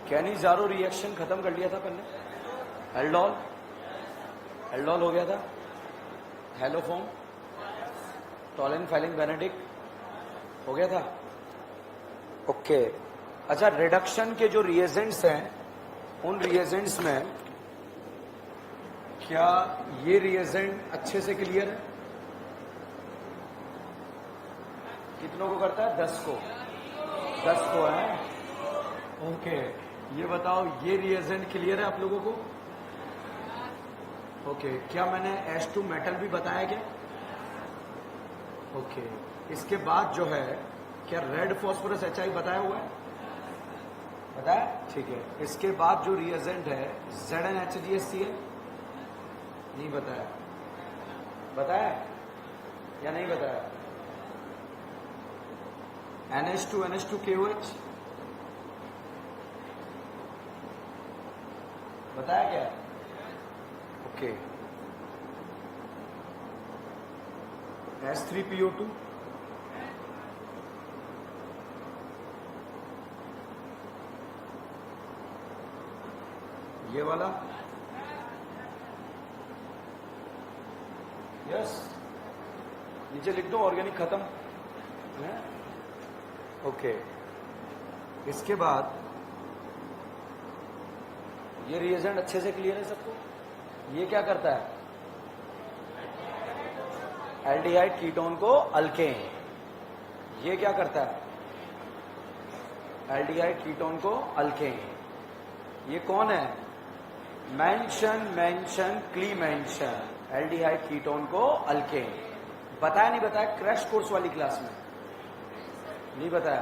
Cannizzaro reaction खत्म कर लिया था पहले। एल्डोल, एल्डोल हो गया था। हेलोफोम, टोलिन फाइलिंग बेनेडिक हो गया था। ओके, अच्छा, रिडक्शन के जो रिएजेंट्स हैं उन रिएजेंट्स में क्या ये रिएजेंट अच्छे से क्लियर है? कितनों को करता है? 10 को। 10 को है। ओके, ये बताओ, ये रिएजेंट क्लियर है आप लोगों को? ओके, क्या मैंने H2 मेटल भी बताया क्या? ओके, इसके बाद जो है, क्या रेड फॉस्फोरस HI बताया हुआ है? बताया? ठीक है। इसके बाद जो रिएजेंट है ZnHgCl, नहीं बताया? बताया या नहीं बताया? NH2NH2KOH बताया क्या? ओके, S3PO2 ये वाला, यस, नीचे लिख दो, ऑर्गेनिक खत्म है। ओके, इसके बाद ये रिएजेंट अच्छे से क्लियर है सबको? ये क्या करता है? एल्डिहाइड कीटोन को अल्केन। ये क्या करता है? एल्डिहाइड कीटोन को अल्केन। ये कौन है? मेंशन क्लीमेंशन, एल्डिहाइड कीटोन को अल्केन। बताया नहीं बताया? क्रैश कोर्स वाली क्लास में नहीं बताया,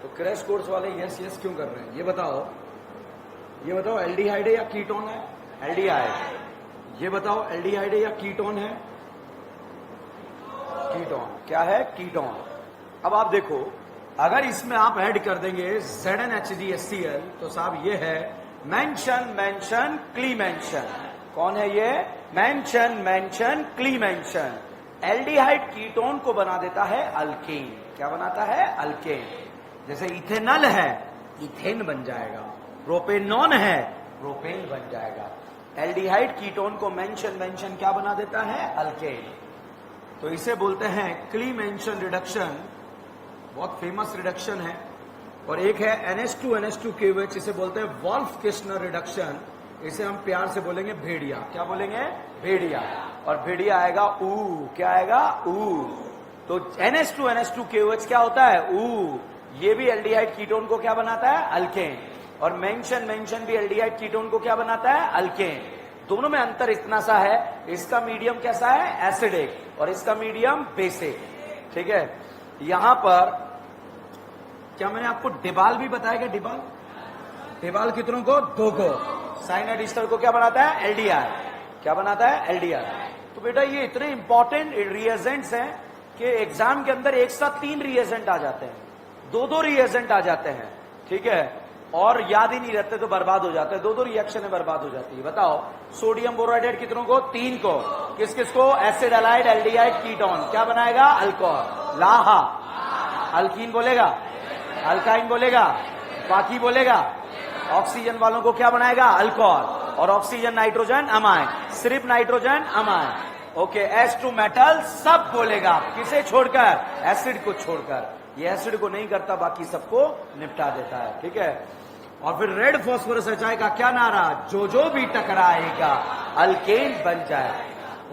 तो क्रैश कोर्स वाले यस यस क्यों कर रहे हैं? ये बताओ, एल्डिहाइड है या कीटोन है? एल्डिहाइड। ये बताओ, एल्डिहाइड है या कीटोन है? कीटोन। क्या है? कीटोन। अब आप देखो, अगर इसमें आप ऐड कर देंगे ZnHgCl, तो साहब ये है मेंशन क्लीमेंशन। कौन है ये? मेंशन क्लीमेंशन। एल्डिहाइड कीटोन को बना देता है अल्केन। क्या बनाता है? अल्केन। जैसे इथेनॉल है, इथेन बन जाएगा। प्रोपेनॉन है, प्रोपेन बन जाएगा। एल्डिहाइड कीटोन को मेंशन क्या बना देता है? अल्केन। तो इसे बोलते हैं क्लीमेंशन रिडक्शन। बहुत फेमस रिडक्शन है। और एक है NH2NH2KOH, इसे बोलते हैं वॉल्फ किस्नर रिडक्शन। इसे हम प्यार से बोलेंगे भेड़िया। क्या बोलेंगे? भेड़िया। और भेड़िया आएगा ऊ। क्या आएगा? ऊ। तो NH2NH2KOH क्या होता है? ऊ। ये भी एल्डिहाइड कीटोन को क्या बनाता है? अल्केन। और मेंशन भी एल्डिहाइड कीटोन को क्या बनाता है? अल्केन। दोनों में अंतर इतना सा है, इसका मीडियम कैसा है? एसिडिक, और इसका मीडियम बेसिक। ठीक है। यहां पर क्या मैंने आपको डिबाल भी बताया? क्या डिबाल? डिबाल कितनों को? 2 को। साइनाइड ईस्टर को क्या बनाता है? एल्डिहाइड। क्या बनाता है? एल्डिहाइड। तो बेटा ये इतने इंपॉर्टेंट रिएजेंट्स हैं कि एग्जाम के अंदर एक साथ 3 रिएजेंट आ जाते हैं, 2 रिएजेंट आ जाते हैं। ठीक है। और याद ही नहीं रहते तो बर्बाद हो जाते हैं। 2 रिएक्शन में बर्बाद हो जाती है। बताओ, सोडियम बोराइड कितनों को? 3 को। किस किस को? Acid allied aldehyde ketone. क्या बनाएगा? अल्कोहल। लाहा। अल्कीन बोलेगा, अल्काइन बोलेगा, बाकी बोलेगा। ऑक्सीजन वालों को क्या बनाएगा? अल्कोहल। और ऑक्सीजन नाइट्रोजन अमाइन, सिर्फ nitrogen amine. Okay, H2 metal सब बोलेगा। किसे छोड़कर? एसिड को छोड़कर। ये एसिड को नहीं करता, बाकी सबको निपटा देता है। ठीक है। और फिर रेड फॉस्फोरस HI का क्या नारा? जो भी टकराएगा अल्केन बन जाए।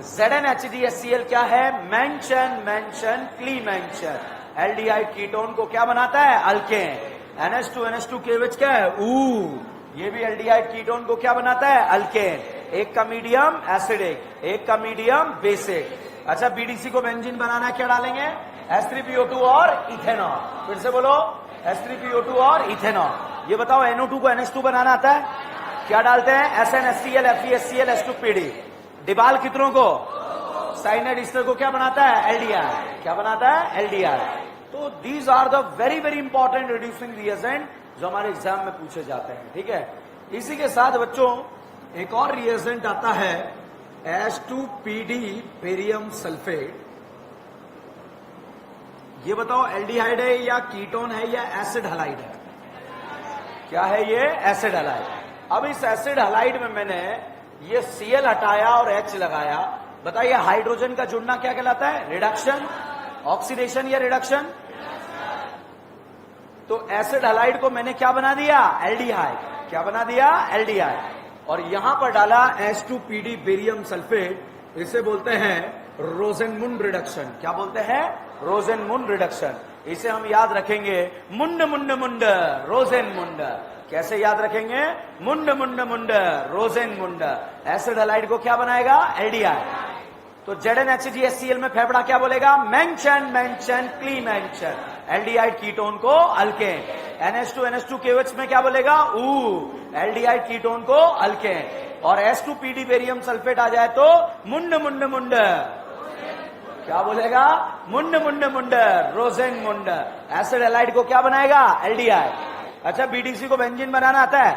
ZnHgCl क्या है? मेंशन क्लीमेंशन। एल्डिहाइड कीटोन को क्या बनाता है? अल्केन। NH2NH2KOH क्या है? ऊ। ये भी एल्डिहाइड कीटोन को क्या बनाता है? अल्केन। एक का मीडियम एसिडिक, एक का मीडियम बेसिक। अच्छा, BDC को बेंजीन बनाना है, क्या डालेंगे? H3PO2 और इथेनॉल। फिर से बोलो, H3PO2 और इथेनॉल। ये बताओ, NO2 को NH2 बनाना आता है? क्या डालते हैं? SnHCl FeSCl H2PD। डिबाल कितनों को? साइनाइड ईस्टर को क्या बनाता है? एल्डिहाइड। क्या बनाता है? एल्डिहाइड। तो these are the very very important reducing reagent जो हमारे एग्जाम में पूछे जाते हैं। ठीक है। इसी के साथ बच्चों एक और रिएजेंट आता है H2PD बेरियम सल्फेट। ये बताओ, एल्डिहाइड है या कीटोन है या एसिड हलाइड है? क्या है ये? Acid halide. अब इस एसिड हलाइड में मैंने ये Cl हटाया और H लगाया। बताइए हाइड्रोजन का जुड़ना क्या कहलाता है? रिडक्शन, ऑक्सीडेशन या रिडक्शन? तो एसिड हलाइड को मैंने क्या बना दिया? एल्डिहाइड। क्या बना दिया? एल्डिहाइड। और यहां पर डाला H2PD बेरियम सल्फेट। इसे बोलते हैं रोजेनमुंड रिडक्शन। क्या बोलते हैं? रोजेनमुंड रिडक्शन। इसे हम याद रखेंगे मुंड मुंड मुंड रोजेनमुंड। कैसे याद रखेंगे? मुंड मुंड मुंड रोजेनमुंड। एसिड हलाइड को क्या बनाएगा? एल्डिहाइड। तो ZnHCl में फेफड़ा क्या बोलेगा? Mention mention क्लीमेंशन। एल्डिहाइड कीटोन को अल्केन। NH2NH2KOH में क्या बोलेगा? एल्डिहाइड कीटोन को अल्केन। और H2PD बेरियम सल्फेट आ जाए तो मुंड मुंड मुंड क्या बोलेगा? मुंड मुंड मुंड रोजेनमुंड। एसिड हलाइड को क्या बनाएगा? एल्डिहाइड। अच्छा, BDC को बेंजीन बनाना आता है?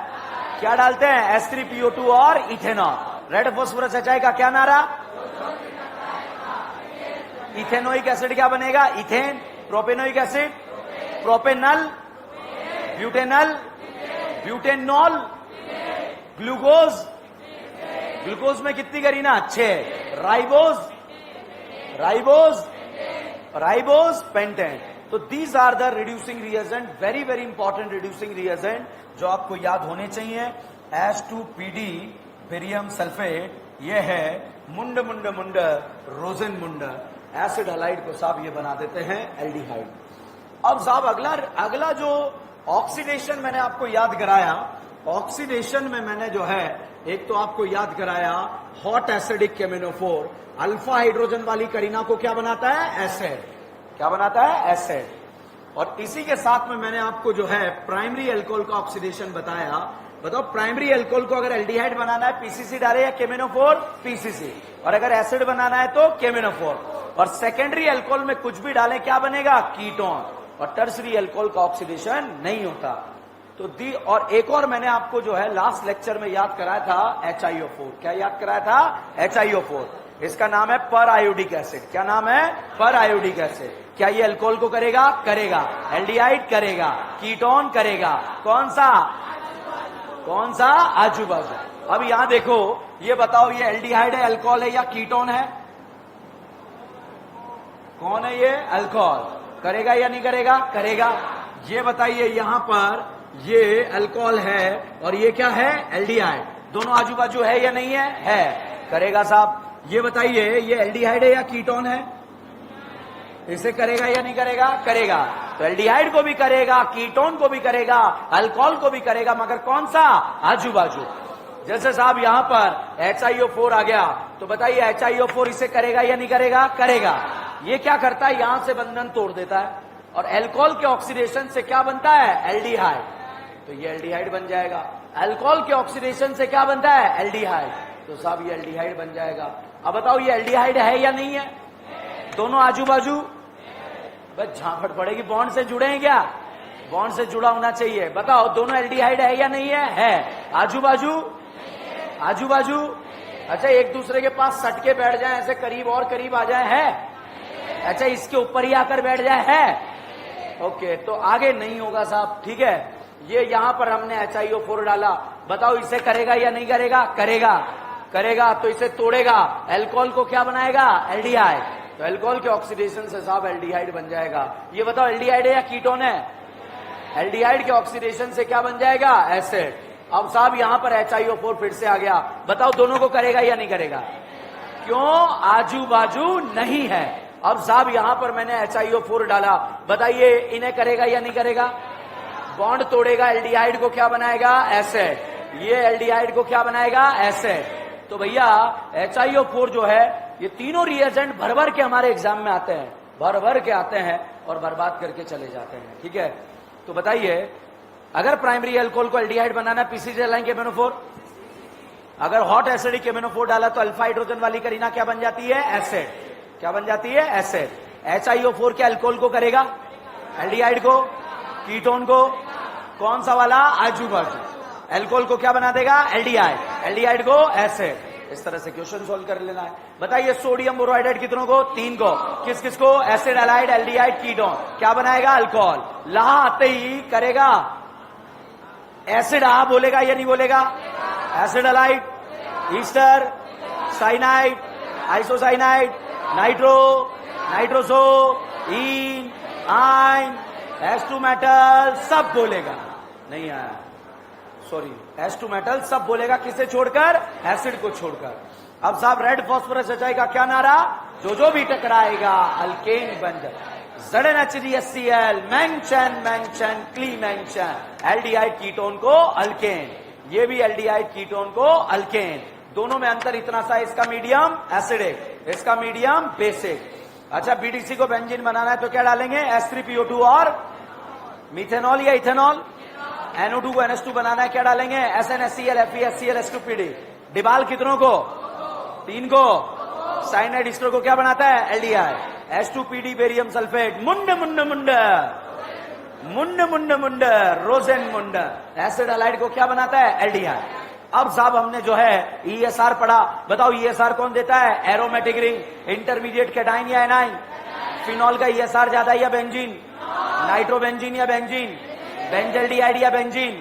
क्या डालते हैं? H3PO2 और इथेनॉल। रेड फास्फोरस HI का क्या नारा? इथेनोइक एसिड क्या बनेगा? Ethane. Propanoic acid? Propanal. Butanal? Butanol. Glucose? Glucose में कितनी करीना? 6। राइबोज? राइबोज? Ribose pentane. तो these are the reducing reagent, very very important reducing reagent जो आपको याद होने चाहिए। H2PD बेरियम सल्फेट, ये है मुंड मुंड मुंड रोजेनमुंड। एसिड हलाइड को साहब ये बना देते हैं एल्डिहाइड। अब साहब अगला जो ऑक्सीडेशन मैंने आपको याद कराया, ऑक्सीडेशन में मैंने जो है एक तो आपको याद कराया हॉट एसिडिक केमिनोफोर। अल्फा हाइड्रोजन वाली करीना को क्या बनाता है? एसिड। क्या बनाता है? एसिड। और इसी के साथ में मैंने आपको जो है प्राइमरी अल्कोहल का ऑक्सीडेशन बताया। बताओ प्राइमरी अल्कोहल को अगर एल्डिहाइड बनाना है पीसीसी डाले या केमिनोफोर? पीसीसी। और अगर एसिड बनाना है तो केमिनोफोर। और सेकेंडरी अल्कोहल में कुछ भी डालें क्या बनेगा? कीटोन। और टर्सरी अल्कोहल का ऑक्सीडेशन नहीं होता। तो और एक और मैंने आपको जो है लास्ट लेक्चर में याद कराया था HiO4। क्या याद कराया था? HiO4। इसका नाम है पर आयोडिक एसिड। क्या नाम है? पर आयोडिक एसिड। क्या ये अल्कोहल को करेगा? करेगा। एल्डिहाइड करेगा। कीटोन करेगा। कौन सा? कौन सा? आजू बाजू। अब यहां देखो, ये बताओ ये एल्डिहाइड है, अल्कोहल है या कीटोन है? कौन है ये? अल्कोहल। करेगा या नहीं करेगा? करेगा। ये बताइए यहां पर ये अल्कोहल है और ये क्या है? एल्डिहाइड। दोनों आजू बाजू है या नहीं है? है। करेगा साहब। ये बताइए ये एल्डिहाइड है या कीटोन है? इसे करेगा या नहीं करेगा? करेगा। तो एल्डिहाइड को भी करेगा, कीटोन को भी करेगा, अल्कोहल को भी करेगा, मगर कौन सा? आजू बाजू। जैसे साहब यहां पर HiO4 आ गया, तो बताइए HiO4 इसे करेगा या नहीं करेगा? करेगा। ये क्या करता है? यहां से बंधन तोड़ देता है और अल्कोहल के ऑक्सीडेशन से क्या बनता है? एल्डिहाइड। तो ये एल्डिहाइड बन जाएगा। अल्कोहल के ऑक्सीडेशन से क्या बनता है? एल्डिहाइड। तो साहब ये एल्डिहाइड बन जाएगा। अब बताओ ये एल्डिहाइड है या नहीं है? दोनों आजू बाजू? बस झांपड़ पड़ेगी। बॉन्ड से जुड़े हैं क्या? बॉन्ड से जुड़ा होना चाहिए। बताओ दोनों एल्डिहाइड है या नहीं है? है। आजू बाजू? आजू बाजू। अच्छा, एक दूसरे के पास सट के बैठ जाए, ऐसे करीब और करीब आ जाए, है? अच्छा, इसके ऊपर ही आकर बैठ जाए, है? ओके, तो आगे नहीं होगा साहब। ठीक है, ये यहां पर हमने HiO4 डाला। बताओ इसे करेगा या नहीं करेगा? करेगा। करेगा तो इसे तोड़ेगा, अल्कोहल को क्या बनाएगा? एल्डिहाइड। तो अल्कोहल के ऑक्सीडेशन से साहब एल्डिहाइड बन जाएगा। ये बताओ एल्डिहाइड है या कीटोन है? एल्डिहाइड के ऑक्सीडेशन से क्या बन जाएगा? एसिड। अब साहब यहां पर HiO4 फिर से आ गया। बताओ दोनों को करेगा या नहीं करेगा? क्यों? आजू बाजू नहीं है। अब साहब यहां पर मैंने HiO4 डाला। बताइए इन्हें करेगा या नहीं करेगा? बॉन्ड तोड़ेगा, एल्डिहाइड को क्या बनाएगा? एसिड। ये एल्डिहाइड को क्या बनाएगा? एसिड। तो भैया HiO4 जो है, ये तीनों रिएजेंट भर भर के हमारे एग्जाम में आते हैं, भर भर के आते हैं और बर्बाद करके चले जाते हैं। ठीक है, तो बताइए अगर प्राइमरी अल्कोहल को एल्डिहाइड बनाना पीसीसी डालेंगे केमिनोफोर। अगर हॉट एसिडिक केमिनोफोर डाला तो अल्फा हाइड्रोजन वाली करीना क्या बन जाती है? एसिड। क्या बन जाती है? एसिड। HiO4 के अल्कोहल को करेगा? एल्डिहाइड को? कीटोन को? कौन सा वाला? आजू बाजू। अल्कोहल को क्या बना देगा? एल्डिहाइड। एल्डिहाइड को एसिड। इस तरह से क्वेश्चन सोल्व कर लेना है। बताइए सोडियम बोरोहाइड्रेट कितनों को? 3 को। किस किस को? Acid, allied, aldehyde, ketone. क्या बनाएगा? अल्कोहल। लहा आते ही करेगा एसिड आ बोलेगा या नहीं बोलेगा? Acid halide, ester, cyanide, isocyanide, nitro, nitroso, इन, आइन, S2 मेटल सब बोलेगा। नहीं आया, सॉरी, S2 मेटल सब बोलेगा, किसे छोड़कर? एसिड को छोड़कर। अब साहब रेड फास्फोरस एचआई का क्या नारा? जो भी टकराएगा अल्केन बन जाए। ZnHDHCl मेंशन मेंशन क्ली मेंशन, एल्डिहाइड कीटोन को अल्केन, ये भी एल्डिहाइड कीटोन को अल्केन। दोनों में अंतर इतना सा, इसका मीडियम एसिडिक, इसका मीडियम बेसिक। अच्छा, बीडीसी को बेंजीन बनाना है तो क्या डालेंगे? S3PO2 और मिथेनॉल या इथेनॉल। NO2 को NH2 बनाना है, क्या डालेंगे? SnHCl, FeHCl, H2PD। डिबाल कितनों को? 3 को। साइनाइड ईस्टर को क्या बनाता है? एल्डिहाइड। H2PD बेरियम सल्फेट, मुंड मुंड मुंड मुंड मुंड मुंड, रोजेन मुंड। एसिड हलाइड को क्या बनाता है? एल्डिहाइड। अब साहब हमने जो है ESR पढ़ा, बताओ ESR कौन देता है? एरोमेटिक रिंग, इंटरमीडिएट कैटाइन या एनाइन? फिनॉल का ESR ज्यादा या बेंजीन? नाइट्रोबेंजीन या बेंजीन? बेंजल्डिहाइड या बेंजीन?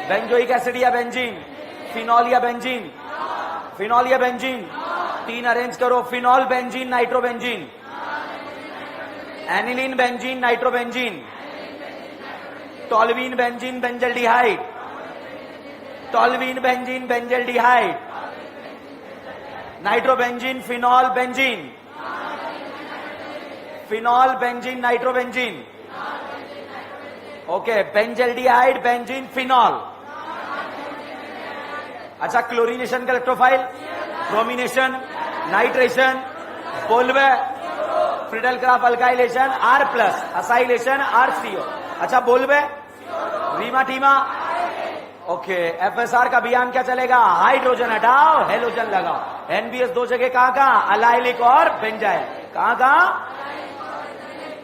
बेंजोइक एसिड या बेंजीन? फिनॉल या बेंजीन? फिनॉल या बेंजीन? 3 अरेंज करो, phenol, benzene, nitrobenzene, aniline, benzene, nitrobenzene, toluene, benzene, benzaldehyde, toluene, benzene, benzaldehyde, nitrobenzene, phenol, benzene, phenol, benzene, nitrobenzene. Okay, benzaldehyde, benzene, phenol. अच्छा, chlorination का electrophile, bromination, nitration, बोलवे, Friedel Crafts alkylation, R+, acylation, RCO। अच्छा, बोलवे, रीमा टीमा। Okay, FSR का अभियान क्या चलेगा? Hydrogen हटाओ, हेलोजन लगाओ। NBS 2 जगह कहां कहां? अलाइलिक और बेंजाइल। कहां कहां?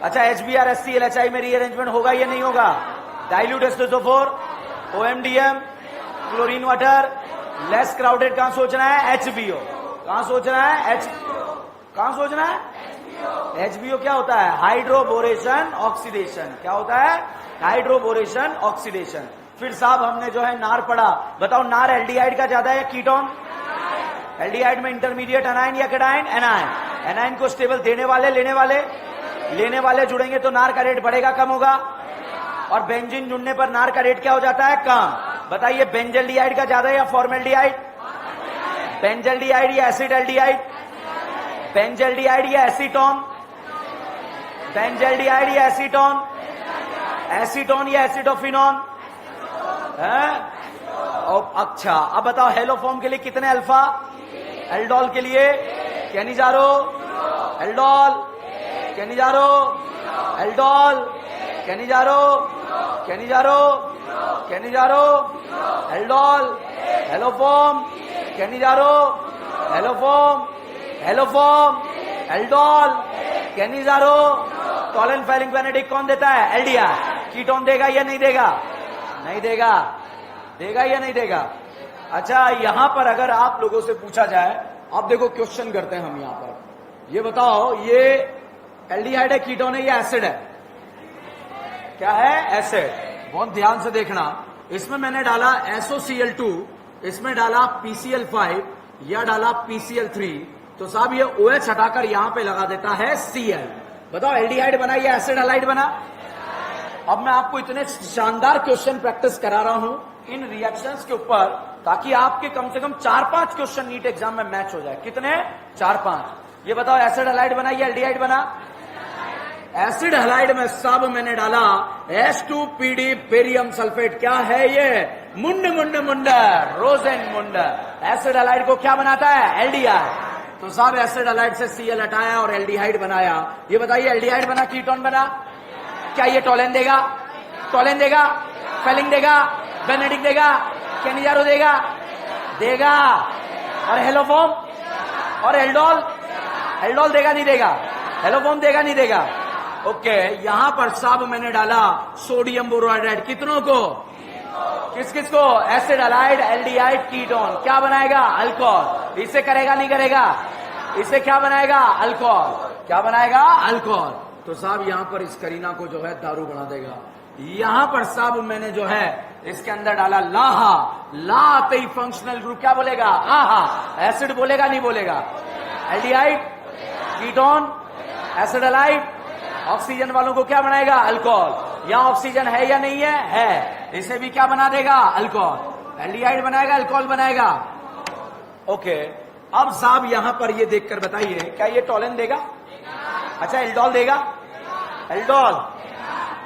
अच्छा, HBr HCl HI में रीअरेंजमेंट होगा या नहीं होगा? Dilute H2SO4, OMDM, chlorine water, less crowded. कहां सोचना है? HBO। कहां सोचना है? कहां सोचना है? HBO क्या होता है? Hydroboration oxidation. क्या होता है? Hydroboration oxidation. फिर साहब हमने जो है नार पढ़ा, बताओ नार एल्डिहाइड का ज्यादा है या कीटोन? एल्डिहाइड में इंटरमीडिएट एनाइन या कैटाइन? एनाइन। एनाइन को स्टेबल देने वाले, लेने वाले? लेने वाले जुड़ेंगे तो नार का रेट बढ़ेगा, कम होगा? और बेंजीन जुड़ने पर नार का रेट क्या हो जाता है? कम। बताइए, बेंजल्डिहाइड का ज्यादा है या फॉर्मेल्डिहाइड? बेंजल्डिहाइड या एसिड एल्डिहाइड? बेंजल्डिहाइड या एसीटोन? बेंजल्डिहाइड या एसीटोन? एसीटोन या एसिडोफिनोन? अच्छा, अब बताओ हेलोफॉर्म के लिए कितने अल्फा? एल्डोल के लिए Cannizzaro, aldol, Cannizzaro, aldol, Cannizzaro, Cannizzaro, Cannizzaro, aldol, haloform, Cannizzaro, haloform, haloform, aldol, Cannizzaro. Tollens Fehling Benedict कौन देता है? एल्डिहाइड। कीटोन देगा या नहीं देगा? नहीं देगा। देगा या नहीं देगा? अच्छा, यहां पर अगर आप लोगों से पूछा जाए, आप देखो क्वेश्चन करते हैं हम यहां पर, ये बताओ ये एल्डिहाइड है, कीटोन है या एसिड है? क्या है? एसिड। बहुत ध्यान से देखना, इसमें मैंने डाला SOCl2, इसमें डाला PCl5 या डाला PCl3, तो साहब ये OH हटाकर यहां पे लगा देता है Cl। बताओ एल्डिहाइड बना या एसिड हलाइड बना? अब मैं आपको इतने शानदार क्वेश्चन प्रैक्टिस करा रहा हूं इन रिएक्शंस के ऊपर, ताकि आपके कम से कम 4-5 क्वेश्चन नीट एग्जाम में मैच हो जाए। कितने? 4-5। ये बताओ एसिड हलाइड बना या एल्डिहाइड बना? एसिड हलाइड में साहब मैंने डाला H2PD बेरियम सल्फेट। क्या है ये? मुंड मुंड मुंड, रोजेन मुंड। एसिड हलाइड को क्या बनाता है? एल्डिहाइड। तो साहब एसिड हलाइड से Cl हटाया और एल्डिहाइड बनाया। ये बताइए एल्डिहाइड बना, कीटोन बना? क्या ये टोलेन देगा? टोलेन देगा? फेलिंग देगा? बेनेडिक्ट देगा? कैनिजारो देगा? देगा। और हेलोफॉर्म और एल्डोल? एल्डोल देगा नहीं देगा? हेलोफॉर्म देगा नहीं देगा? ओके, यहां पर साहब मैंने डाला सोडियम बोरोहाइड्राइड। कितनों को? किस किस को? Acid halide, aldehyde, ketone. क्या बनाएगा? अल्कोहल। इसे करेगा नहीं करेगा? इसे क्या बनाएगा? अल्कोहल। क्या बनाएगा? अल्कोहल। तो साहब यहां पर इस करीना को जो है दारू बना देगा। यहां पर साहब मैंने जो है इसके अंदर डाला लाहा, ला आते ही फंक्शनल ग्रुप क्या बोलेगा? आहा। एसिड बोलेगा नहीं बोलेगा? Aldehyde, ketone, acid allied. Oxygen वालों को क्या बनाएगा? अल्कोहल। यहां ऑक्सीजन है या नहीं है? है। इसे भी क्या बना देगा? अल्कोहल। एल्डिहाइड बनाएगा, अल्कोहल बनाएगा। ओके, अब साहब यहां पर ये देखकर बताइए, क्या ये टोलेन देगा? अच्छा, एल्डोल देगा? एल्डोल,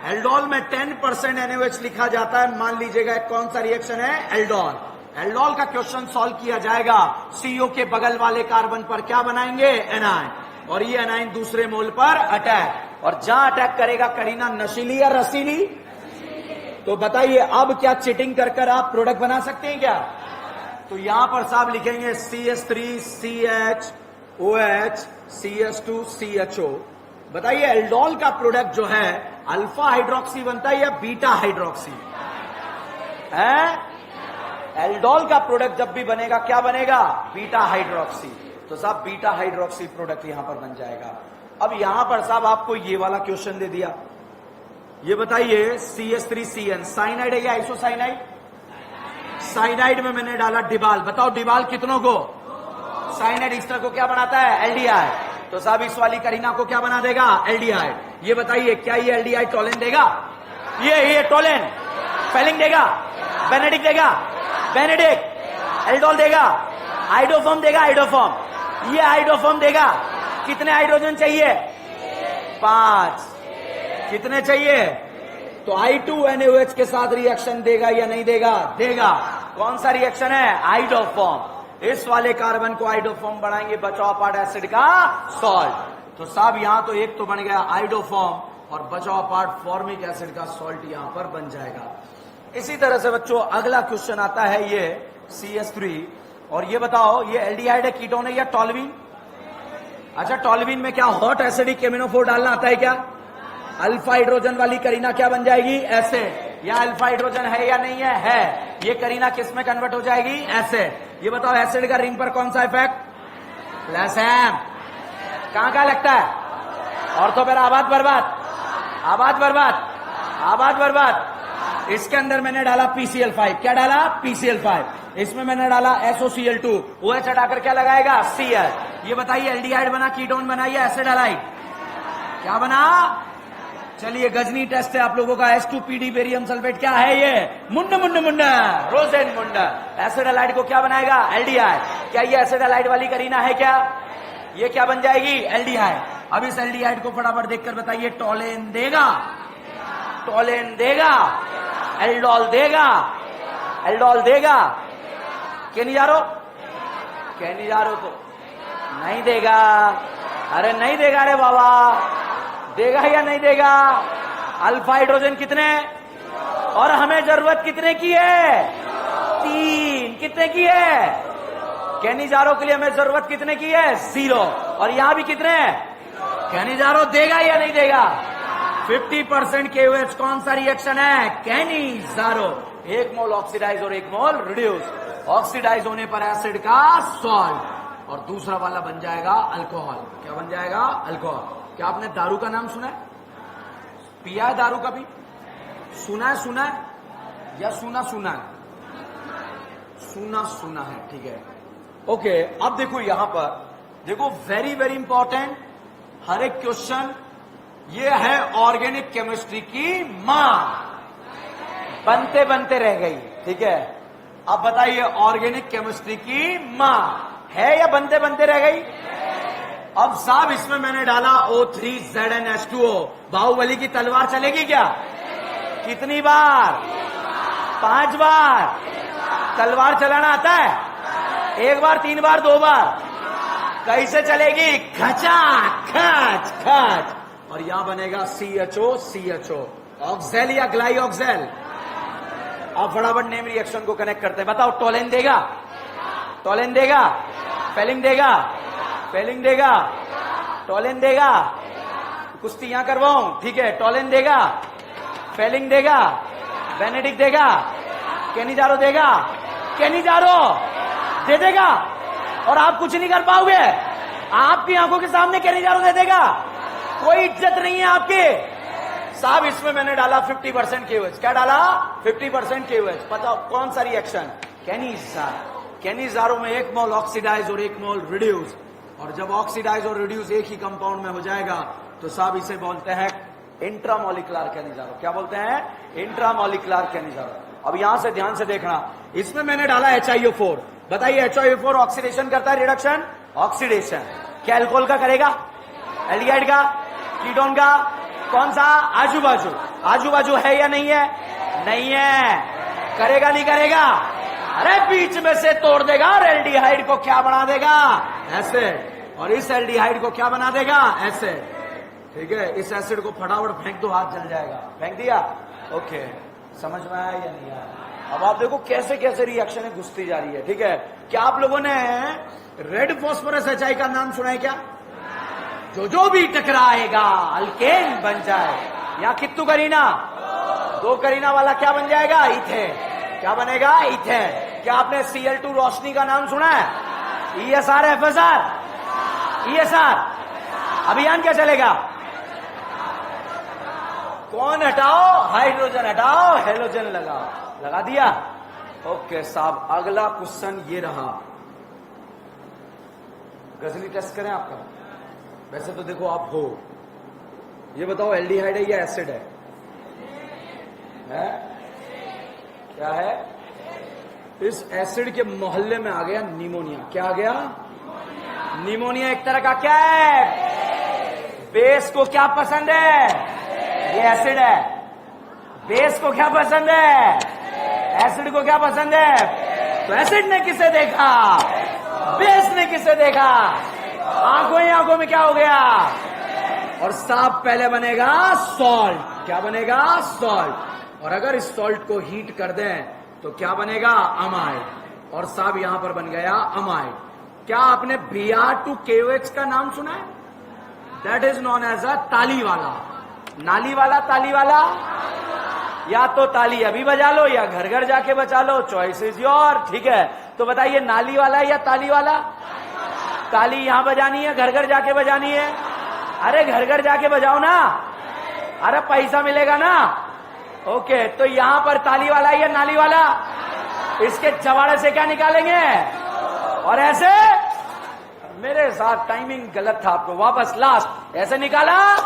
एल्डोल में 10% NaOH लिखा जाता है। मान लीजिएगा कौन सा रिएक्शन है? एल्डोल। एल्डोल का क्वेश्चन सॉल्व किया जाएगा। CO के बगल वाले कार्बन पर क्या बनाएंगे? एनाइन, और ये एनाइन दूसरे मोल पर अटैक, और जहां अटैक करेगा करीना नशीली या रसीली? तो बताइए अब क्या चीटिंग कर कर आप प्रोडक्ट बना सकते हैं क्या? तो यहां पर साहब लिखेंगे CH3 CHOH CH2 CHO। बताइए एल्डोल का प्रोडक्ट जो है अल्फा हाइड्रोक्सी बनता है या बीटा हाइड्रोक्सी? है? एल्डोल का प्रोडक्ट जब भी बनेगा क्या बनेगा? Beta hydroxy. तो साहब बीटा हाइड्रोक्सी प्रोडक्ट यहां पर बन जाएगा। अब यहां पर साहब आपको ये वाला क्वेश्चन दे दिया, ये बताइए CH3CN साइनाइड है या आइसोसाइनाइड? साइनाइड में मैंने डाला डिबाल। बताओ डिबाल कितनों को? साइनाइड ईस्टर को क्या बनाता है? एल्डिहाइड। तो साहब इस वाली करीना को क्या बना देगा? एल्डिहाइड। ये बताइए क्या ये एल्डिहाइड टोलेन देगा? ये टोलेन। फेलिंग देगा? बेनेडिक देगा? बेनेडिक। एल्डोल देगा? आइडोफॉर्म देगा? आइडोफॉर्म। ये आइडोफॉर्म देगा। कितने हाइड्रोजन चाहिए? 5। कितने चाहिए? तो I2NaOH के साथ रिएक्शन देगा या नहीं देगा? देगा। कौन सा रिएक्शन है? आइडोफॉर्म। इस वाले कार्बन को आइडोफॉर्म बनाएंगे, बचाओ पार्ट एसिड का सॉल्ट। तो साहब यहां तो एक तो बन गया आइडोफॉर्म, और बचाओ पार्ट फॉर्मिक एसिड का सॉल्ट यहां पर बन जाएगा। इसी तरह से बच्चों अगला क्वेश्चन आता है ये CH3, और ये बताओ ये एल्डिहाइड है, कीटोन है या टोल्यूइन? अच्छा, टोल्यूइन में क्या हॉट एसिडिक केमिनोफोर डालना आता है क्या? अल्फा हाइड्रोजन वाली करीना क्या बन जाएगी? एसिड। या अल्फा हाइड्रोजन है या नहीं है? है। ये करीना किस में कन्वर्ट हो जाएगी? एसिड। ये बताओ एसिड का रिंग पर कौन सा इफेक्ट? Plus M. कहां लगता है? ऑर्थो पर आबाद बर्बाद, आबाद बर्बाद, आबाद बर्बाद। इसके अंदर मैंने डाला PCl5। क्या डाला? PCl5। इसमें मैंने डाला SOCl2। OH हटाकर क्या लगाएगा? Cl। ये बताइए एल्डिहाइड बना, कीटोन बना या एसिड एलाइड? क्या बना? चलिए गजनी टेस्ट है आप लोगों का। H2PD बेरियम सल्फेट क्या है? ये मुंडा मुंडा मुंडा, रोजेन मुंडा। एसिड एलाइड को क्या बनाएगा? एल्डिहाइड। क्या ये एसिड एलाइड वाली करीना है क्या? ये क्या बन जाएगी? एल्डिहाइड। अब इस एल्डिहाइड को फटाफट देखकर बताइए टोलेन देगा? टोलेन देगा? एल्डोल देगा? एल्डोल देगा? केनिजारो? केनिजारो तो नहीं देगा। अरे नहीं देगा रे बाबा, देगा या नहीं देगा? अल्फा हाइड्रोजन कितने, और हमें जरूरत कितने की है? 3। कितने की है? केनिजारो के लिए हमें जरूरत कितने की है? 0। और यहां भी कितने? केनिजारो देगा या नहीं देगा? 50% KOH कौन सा रिएक्शन है? केनिजारो। 1 मोल ऑक्सीडाइज और 1 मोल रिड्यूस। ऑक्सीडाइज होने पर एसिड का सॉल्ट, और दूसरा वाला बन जाएगा अल्कोहल। क्या बन जाएगा? अल्कोहल। क्या आपने दारू का नाम सुना है? पिया है दारू कभी? सुना है? सुना है या सुना सुना है? सुना सुना है, ठीक है। ओके, अब देखो यहां पर देखो, वेरी वेरी इंपॉर्टेंट हर एक क्वेश्चन। ये है ऑर्गेनिक केमिस्ट्री की मां, बनते बनते रह गई, ठीक है। अब बताइए ऑर्गेनिक केमिस्ट्री की मां है या बनते बनते रह गई? अब साहब इसमें मैंने डाला O3ZnH2O। बाहुबली की तलवार चलेगी क्या? कितनी बार? 5 बार। तलवार चलाना आता है? 1 बार, 3 बार, 2 बार? कैसे चलेगी? खचा खच खच। और यहां बनेगा CHO। ऑक्सेल या ग्लाइऑक्सेल? आप फटाफट नेम रिएक्शन को कनेक्ट करते हैं। बताओ टोलेन देगा? टोलेन देगा? फेलिंग देगा? फेलिंग देगा? टोलेन देगा? कुश्ती यहां करवाऊं, ठीक है। टोलेन देगा? फेलिंग देगा? बेनेडिक देगा? केनिजारो देगा? केनिजारो दे देगा, और आप कुछ नहीं कर पाओगे। आपकी आंखों के सामने केनिजारो दे देगा, कोई इज्जत नहीं है आपकी। साहब इसमें मैंने डाला 50% KOH। क्या डाला? 50% KOH। पता कौन सा रिएक्शन? कैनिज़ारो। कैनिज़ारो में 1 मोल ऑक्सीडाइज और 1 मोल रिड्यूस, और जब ऑक्सीडाइज और रिड्यूस एक ही कंपाउंड में हो जाएगा तो साहब इसे बोलते हैं इंट्रामोलिकुलर कैनिज़ारो। क्या बोलते हैं? Intramolecular Cannizzaro. अब यहां से ध्यान से देखना, इसमें मैंने डाला HiO4। बताइए HiO4 ऑक्सीडेशन करता है, रिडक्शन, ऑक्सीडेशन। क्या अल्कोहल का करेगा? एल्डिहाइड का, कीटोन का, कौन सा? आजू बाजू। आजू बाजू है या नहीं है? नहीं है। करेगा नहीं करेगा? अरे बीच में से तोड़ देगा और एल्डिहाइड को क्या बना देगा? एसिड। और इस एल्डिहाइड को क्या बना देगा? एसिड। ठीक है, इस एसिड को फटाफट फेंक दो, हाथ जल जाएगा। फेंक दिया? ओके, समझ में आया या नहीं आया? अब आप देखो कैसे कैसे रिएक्शन घुसती जा रही है। ठीक है, क्या आप लोगों ने रेड फॉस्फोरस HI का नाम सुना है क्या? जो भी टकराएगा अल्केन बन जाए। या कित्तू करीना, 2 करीना वाला क्या बन जाएगा? इथेन। क्या बनेगा? इथेन। क्या आपने Cl2 रोशनी का नाम सुना है? ESR FSR, ESR। अभियान क्या चलेगा? कौन हटाओ? हाइड्रोजन हटाओ, हेलोजन लगाओ। लगा दिया? ओके साहब, अगला क्वेश्चन ये रहा। गजली टेस्ट करें आपका। वैसे तो देखो आप हो, ये बताओ एल्डिहाइड है या एसिड है? क्या है? इस एसिड के मोहल्ले में आ गया निमोनिया। क्या आ गया? निमोनिया एक तरह का क्या है? बेस को क्या पसंद है? ये एसिड है। बेस को क्या पसंद है? एसिड को क्या पसंद है? तो एसिड ने किसे देखा? बेस ने किसे देखा? आंखों ही आंखों में क्या हो गया? और साफ पहले बनेगा सॉल्ट। क्या बनेगा? सॉल्ट। और अगर इस सॉल्ट को हीट कर दें तो क्या बनेगा? अमाइड। और साहब यहां पर बन गया अमाइड। क्या आपने Br2KOH का नाम सुना है? That is known as a ताली वाला। नाली वाला, ताली वाला। या तो ताली अभी बजा लो या घर घर जाके बचा लो, चॉइस इज योर। ठीक है, तो बताइए नाली वाला या ताली वाला? ताली यहां बजानी है, घर घर जाके बजानी है? अरे घर घर जाके बजाओ ना, अरे पैसा मिलेगा ना। ओके, तो यहां पर ताली वाला या नाली वाला? इसके जवाड़े से क्या निकालेंगे? और ऐसे मेरे साथ टाइमिंग गलत था, आपको वापस लास्ट ऐसे निकाला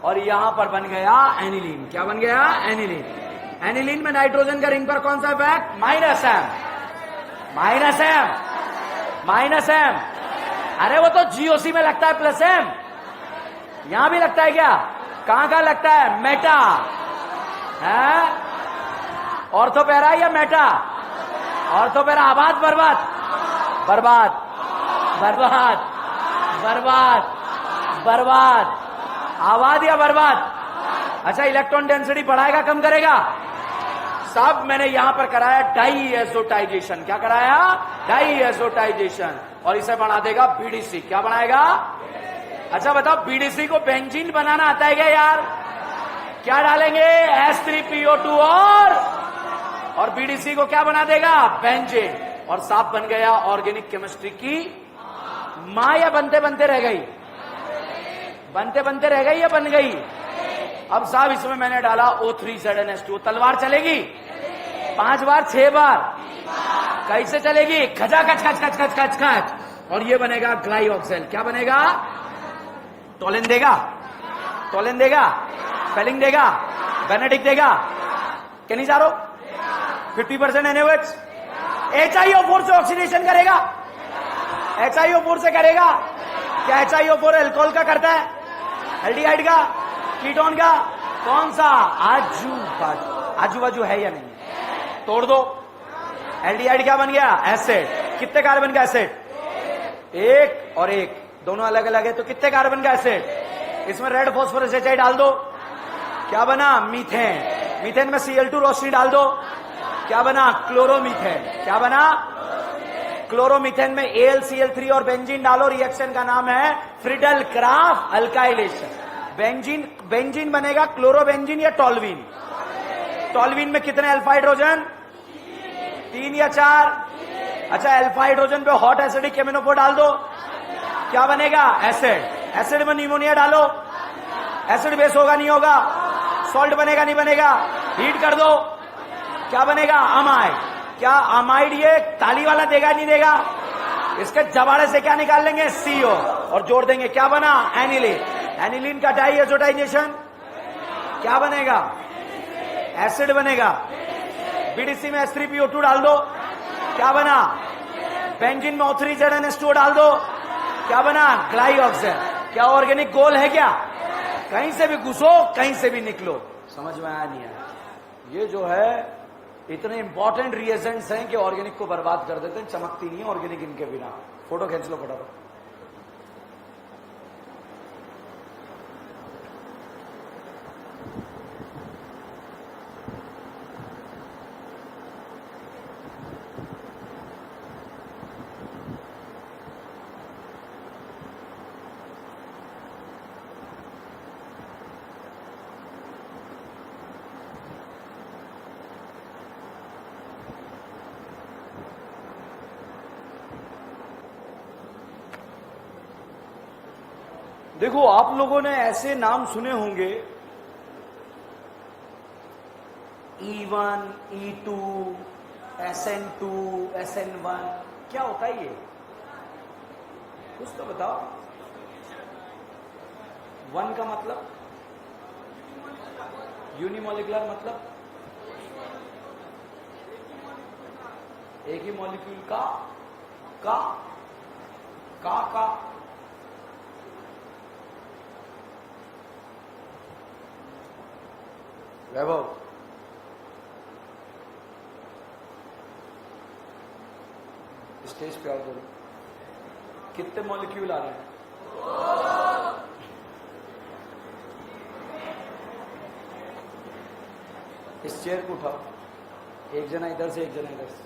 और यहां पर बन गया एनिलीन। क्या बन गया? एनिलीन। एनिलीन में नाइट्रोजन का रिंग पर कौन सा इफेक्ट? -M। -M, -M। अरे वो तो GOC में लगता है +M, यहां भी लगता है क्या? कहां कहां लगता है? मेटा है। ऑर्थोपैरा या मेटा? ऑर्थोपैरा। आबाद बर्बाद? बर्बाद, बर्बाद, बर्बाद, बर्बाद। आबाद या बर्बाद? अच्छा, इलेक्ट्रॉन डेंसिटी बढ़ाएगा कम करेगा? साहब मैंने यहां पर कराया डाईएजोटाइजेशन। क्या कराया? डाईएजोटाइजेशन। और इसे बना देगा BDC। क्या बनाएगा? अच्छा बताओ, BDC को बेंजीन बनाना आता है क्या यार? क्या डालेंगे? H3PO2 और BDC को क्या बना देगा? बेंजीन। और साफ बन गया ऑर्गेनिक केमिस्ट्री की मां। या बनते बनते रह गई? बनते बनते रह गई या बन गई? अब साहब इसमें मैंने डाला O3ZnH2। तलवार चलेगी? 5 बार 6 बार? कैसे चलेगी? खचा खच खच खच खच खच खच। और ये बनेगा ग्लाइऑक्सेल। क्या बनेगा? टोलिन देगा? टोलिन देगा? स्पेलिंग देगा? बेनेडिक्ट देगा? Cannizzaro 50% NaOH। HiO4 से ऑक्सीडेशन करेगा? HiO4 से करेगा? क्या HiO4 अल्कोहल का करता है? एल्डिहाइड का, कीटोन का, कौन सा? आजू बाजू। आजू बाजू है या नहीं? तोड़ दो। एल्डिहाइड क्या बन गया? एसिड। कितने कार्बन का एसिड? 1 और 1, दोनों अलग अलग है, तो कितने कार्बन का एसिड? इसमें रेड फॉस्फोरस HI डाल दो। क्या बना? मीथेन। मीथेन में Cl2 रोशनी डाल दो। क्या बना? क्लोरोमीथेन। क्या बना? क्लोरोमीथेन में AlCl3 और बेंजीन डालो। रिएक्शन का नाम है Friedel Crafts alkylation. Benzene, benzene बनेगा क्लोरोबेंजीन या टॉल्वीन? टॉल्वीन में कितने अल्फा हाइड्रोजन? 3 या 4? अच्छा, अल्फा हाइड्रोजन पे हॉट एसिडिक एमिनो डाल दो। क्या बनेगा? एसिड। एसिड में निमोनिया डालो। एसिड बेस होगा नहीं होगा? सॉल्ट बनेगा नहीं बनेगा? हीट कर दो, क्या बनेगा? अमाइड। क्या अमाइड ये ताली वाला देगा नहीं देगा? इसके जबाड़े से क्या निकाल लेंगे? CO और जोड़ देंगे, क्या बना? एनिलीन। एनिलीन का डाइएजोटाइजेशन क्या बनेगा? एसिड बनेगा। BDC में H3PO2 डाल दो, क्या बना? बेंजीन में O3ZnH2 डाल दो, क्या बना? ग्लाइऑक्सिन। क्या ऑर्गेनिक गोल है क्या? कहीं से भी घुसो कहीं से भी निकलो। समझ में आया नहीं आया? ये जो है इतने इंपॉर्टेंट रिएजेंट्स हैं कि ऑर्गेनिक को बर्बाद कर देते हैं, चमकती नहीं है ऑर्गेनिक इनके बिना। फोटो खींच लो फटाफट। देखो, आप लोगों ने ऐसे नाम सुने होंगे, E1, E2, SN2, SN1। क्या होता है ये? कुछ तो बताओ। 1 का मतलब यूनिमोलिकुलर, मतलब एक ही मॉलिक्यूल का वैभव, स्टेज पे आओ जरूर। कितने मॉलिक्यूल आ रहे हैं? इस चेयर को उठाओ, एक जना इधर से, एक जना इधर से,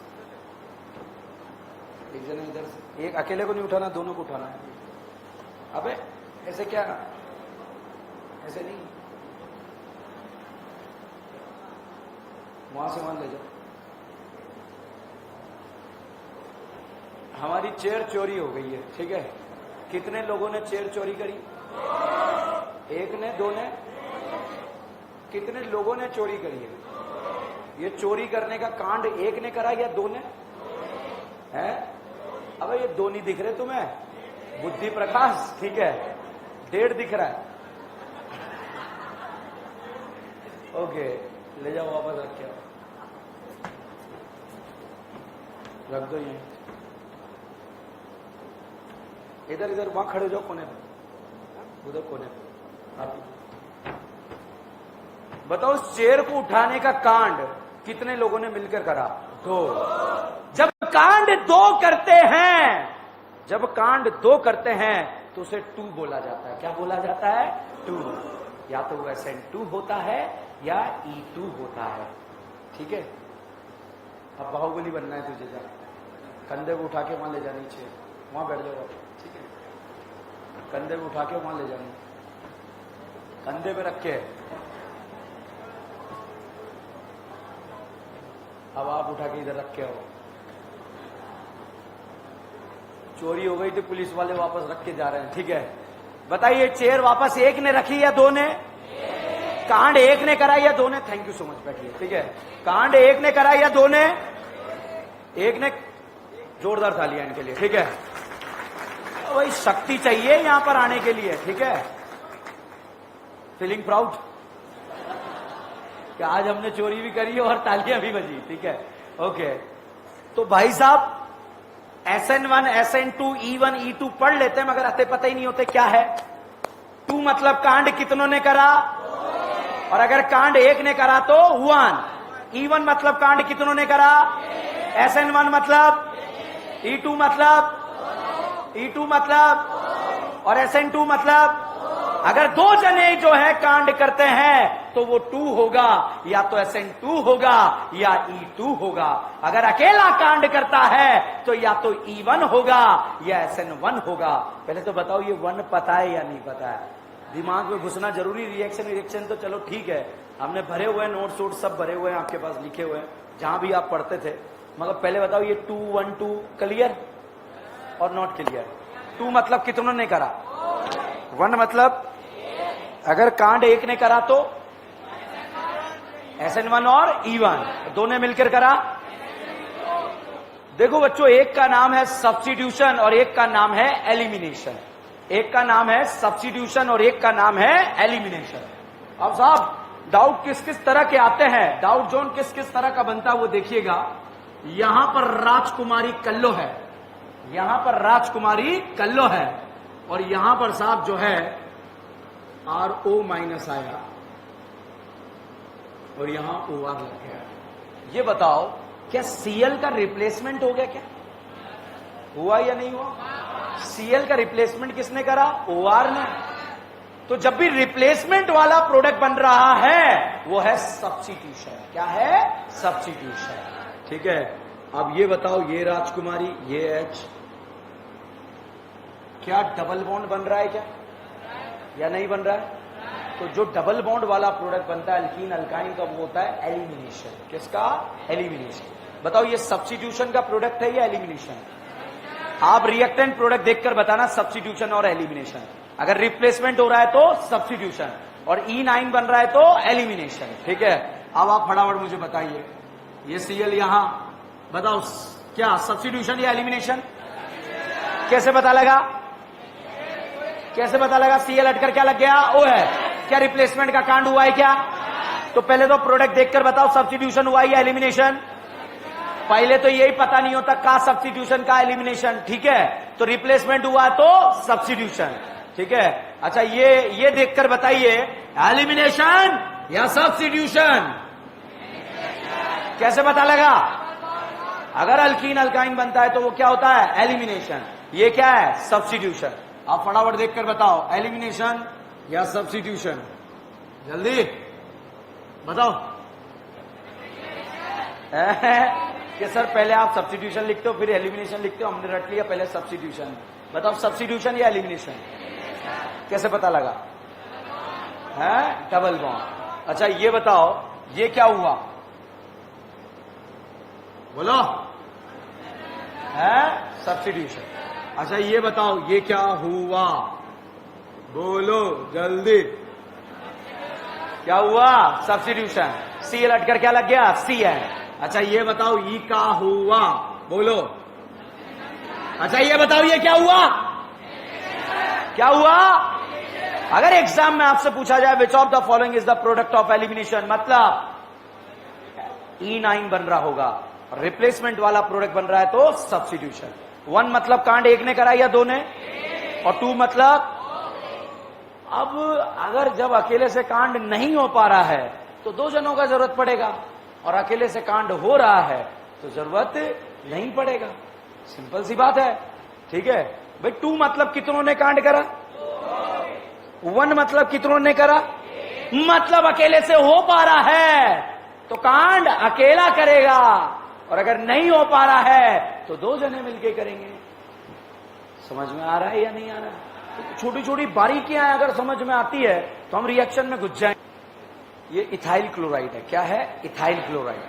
एक जना इधर से। एक अकेले को नहीं उठाना, दोनों को उठाना है। अबे ऐसे क्या? ऐसे नहीं, वहां से वहां ले जाओ। हमारी चेयर चोरी हो गई है, ठीक है? कितने लोगों ने चेयर चोरी करी? एक ने, दो ने? कितने लोगों ने चोरी करी है? ये चोरी करने का कांड एक ने करा या दो ने? है? अबे ये दो नहीं दिख रहे तुम्हें? बुद्धि प्रकाश, ठीक है, 1.5 दिख रहा है। ओके, ले जाओ वापस, रख के आओ, रख दो ये इधर। इधर वहां खड़े हो जाओ, कोने पे, उधर कोने पे। आप बताओ, चेयर को उठाने का कांड कितने लोगों ने मिलकर करा? 2। जब कांड 2 करते हैं, जब कांड 2 करते हैं तो उसे 2 बोला जाता है। क्या बोला जाता है? 2। या तो वो SN2 होता है या E2 होता है, ठीक है? अब बाहुबली बनना है तुझे, जा कंधे को उठा के वहां ले जानी चाहिए, वहां बैठ जाओ, ठीक है? कंधे को उठा के वहां ले जानी, कंधे पे रख के। अब आप उठा के इधर रख के आओ। चोरी हो गई तो पुलिस वाले वापस रख के जा रहे हैं, ठीक है? बताइए, चेयर वापस एक ने रखी या 2 ने? कांड एक ने करा या 2 ने? थैंक यू सो मच, बैठिए, ठीक है? कांड एक ने करा या 2 ने? एक ने। जोरदार तालियां इनके लिए, ठीक है? वही शक्ति चाहिए यहां पर आने के लिए, ठीक है? फीलिंग प्राउड कि आज हमने चोरी भी करी और तालियां भी बजी, ठीक है? ओके, तो भाई साहब, SN1, SN2, E1, E2 पढ़ लेते हैं, मगर अते पता ही नहीं होते क्या है। 2 मतलब कांड कितनों ने करा? और अगर कांड एक ने करा तो 1। E1 मतलब कांड कितनों ने करा? SN1 मतलब, E2 मतलब, E2 मतलब, और SN2 मतलब। अगर 2 जने जो है कांड करते हैं तो वो 2 होगा, या तो SN2 होगा या E2 होगा। अगर अकेला कांड करता है तो या तो E1 होगा या SN1 होगा। पहले तो बताओ, ये 1 पता है या नहीं पता है? दिमाग में घुसना जरूरी। रिएक्शन तो चलो ठीक है, हमने भरे हुए नोट्स वोट सब भरे हुए हैं, आपके पास लिखे हुए हैं जहां भी आप पढ़ते थे। मगर पहले बताओ, ये 2, 1, 2 क्लियर और नॉट क्लियर? 2 मतलब कितनों ने करा? 1 मतलब अगर कांड एक ने करा तो SN1 और E1, दोनों मिलकर करा। देखो बच्चों, एक का नाम है सब्स्टिट्यूशन और एक का नाम है एलिमिनेशन। एक का नाम है सब्स्टिट्यूशन और एक का नाम है एलिमिनेशन। अब साहब डाउट किस किस तरह के आते हैं, डाउट जोन किस किस तरह का बनता है वो देखिएगा। यहां पर राजकुमारी कल्लो है, यहां पर राजकुमारी कल्लो है, और यहां पर साहब जो है RO माइनस आया और यहां OR लग गया। ये बताओ क्या Cl का रिप्लेसमेंट हो गया? क्या हुआ या नहीं हुआ? Cl का रिप्लेसमेंट किसने करा? OR ने। तो जब भी रिप्लेसमेंट वाला प्रोडक्ट बन रहा है वो है सब्स्टिट्यूशन। क्या है? सब्स्टिट्यूशन। ठीक है, अब ये बताओ, ये राजकुमारी, ये H, क्या डबल बॉन्ड बन रहा है क्या या नहीं बन रहा है? तो जो डबल बॉन्ड वाला प्रोडक्ट बनता है अल्कीन अल्काइन का, वो होता है एलिमिनेशन। किसका? एलिमिनेशन। बताओ ये सब्स्टिट्यूशन का प्रोडक्ट है या एलिमिनेशन? आप रिएक्टेंट प्रोडक्ट देखकर बताना सब्स्टिट्यूशन और एलिमिनेशन। अगर रिप्लेसमेंट हो रहा है तो सब्स्टिट्यूशन, और E9 बन रहा है तो एलिमिनेशन। ठीक है, अब आप फटाफट मुझे बताइए, ये Cl यहां, बताओ क्या सब्स्टिट्यूशन या एलिमिनेशन? कैसे पता लगा? कैसे पता लगा? Cl हटकर क्या लग गया? O है। क्या रिप्लेसमेंट का कांड हुआ है क्या? तो पहले तो प्रोडक्ट देखकर बताओ सब्स्टिट्यूशन हुआ या एलिमिनेशन। पहले तो यही पता नहीं होता का सब्स्टिट्यूशन का एलिमिनेशन। ठीक है, तो रिप्लेसमेंट हुआ तो सब्स्टिट्यूशन। ठीक है, अच्छा ये देखकर बताइए एलिमिनेशन या सब्स्टिट्यूशन। कैसे पता लगा? अगर अल्कीन अल्काइन बनता है तो वो क्या होता है? एलिमिनेशन। ये क्या है? सब्स्टिट्यूशन। आप फटाफट देखकर बताओ एलिमिनेशन या सब्स्टिट्यूशन, जल्दी बताओ। कि सर पहले आप सब्स्टिट्यूशन लिखते हो फिर एलिमिनेशन लिखते हो, हमने रट लिया पहले सब्स्टिट्यूशन। बताओ सब्स्टिट्यूशन या एलिमिनेशन? कैसे पता लगा? है डबल बॉन्ड। अच्छा ये बताओ ये क्या हुआ? बोलो। है सब्स्टिट्यूशन। अच्छा ये बताओ ये क्या हुआ? बोलो जल्दी। क्या हुआ? सब्स्टिट्यूशन। Cl हटकर क्या लग गया? Cn। अच्छा ये बताओ ई का हुआ? बोलो। अच्छा ये बताओ ये क्या हुआ? क्या हुआ? अगर एग्जाम में आपसे पूछा जाए which of the following is the product of elimination, मतलब E9 बन रहा होगा, रिप्लेसमेंट वाला प्रोडक्ट बन रहा है तो सब्स्टिट्यूशन। 1 मतलब कांड एक ने करा या दो ने, और 2 मतलब, अब अगर जब अकेले से कांड नहीं हो पा रहा है तो 2 जनों का जरूरत पड़ेगा, और अकेले से कांड हो रहा है तो जरूरत नहीं पड़ेगा। सिंपल सी बात है। ठीक है भाई, 2 मतलब कितनों ने कांड करा? 1 मतलब कितनों ने करा? मतलब अकेले से हो पा रहा है तो कांड अकेला करेगा, और अगर नहीं हो पा रहा है तो 2 जने मिलके करेंगे। समझ में आ रहा है या नहीं आ रहा है? तो छोटी छोटी बारीकियां अगर समझ में आती है तो हम रिएक्शन में घुस जाएंगे। ये इथाइल क्लोराइड है। क्या है? Ethyl chloride.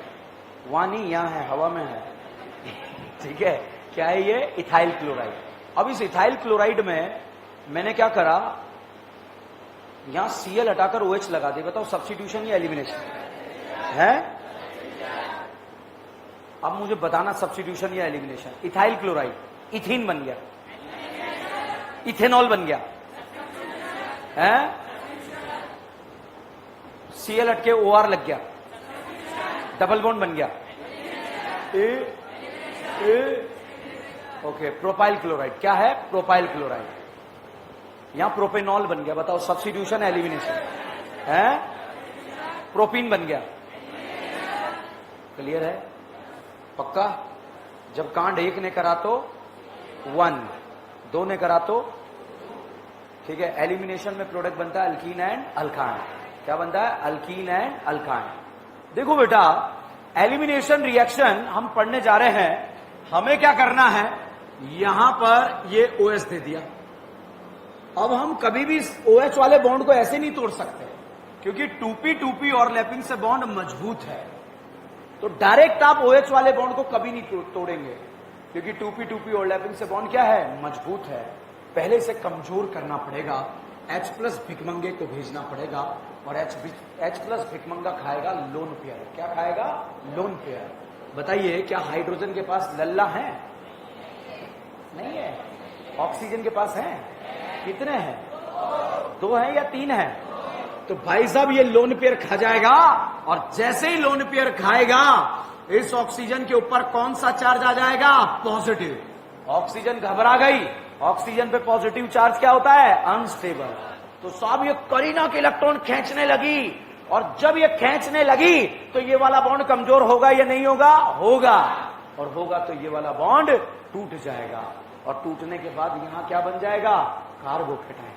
वहां नहीं, यहां है, हवा में है। ठीक है, क्या है ये? Ethyl chloride. अब इस इथाइल क्लोराइड में मैंने क्या करा, यहां Cl हटाकर OH लगा दे। बताओ सब्स्टिट्यूशन या एलिमिनेशन है? अब मुझे बताना सब्स्टिट्यूशन या एलिमिनेशन। इथाइल क्लोराइड इथीन बन गया, इथेनॉल बन गया है। Cl हटके OR लग गया, डबल बॉन्ड बन गया। Okay, propyl chloride. क्या है? Propyl chloride. यहां प्रोपेनॉल बन गया। बताओ सब्स्टिट्यूशन एलिमिनेशन है? प्रोपीन बन गया। क्लियर है? पक्का? जब कांड एक ने करा तो 1, 2 ने करा तो, ठीक है। एलिमिनेशन में प्रोडक्ट बनता है अल्कीन एंड अल्काइन। क्या बनता है? Alkyne and alkyne. देखो बेटा, एलिमिनेशन रिएक्शन हम पढ़ने जा रहे हैं। हमें क्या करना है, यहां पर ये OH दे दिया। अब हम कभी भी OH वाले बॉन्ड को ऐसे नहीं तोड़ सकते क्योंकि 2p ओवरलैपिंग से बॉन्ड मजबूत है। तो डायरेक्ट आप OH वाले बॉन्ड को कभी नहीं तोड़ेंगे क्योंकि 2p ओवरलैपिंग से बॉन्ड क्या है? मजबूत है। पहले इसे कमजोर करना पड़ेगा, H प्लस भिकमंगे को भेजना पड़ेगा और H प्लस भिकमंगा खाएगा लोन पेयर। क्या खाएगा? Lone pair. बताइए क्या हाइड्रोजन के पास लल्ला है? नहीं है। ऑक्सीजन के पास है? कितने हैं? 2 है या 3 है? तो भाई साहब ये लोन पेयर खा जाएगा और जैसे ही लोन पेयर खाएगा इस ऑक्सीजन के ऊपर कौन सा चार्ज आ जाएगा? पॉजिटिव। ऑक्सीजन घबरा गई, ऑक्सीजन पे पॉजिटिव चार्ज क्या होता है? अनस्टेबल। तो साहब ये करीना के इलेक्ट्रॉन खींचने लगी और जब ये खींचने लगी तो ये वाला बॉन्ड कमजोर होगा या नहीं होगा? होगा। और होगा तो ये वाला बॉन्ड टूट जाएगा और टूटने के बाद यहां क्या बन जाएगा? कार्बोकेटाइन।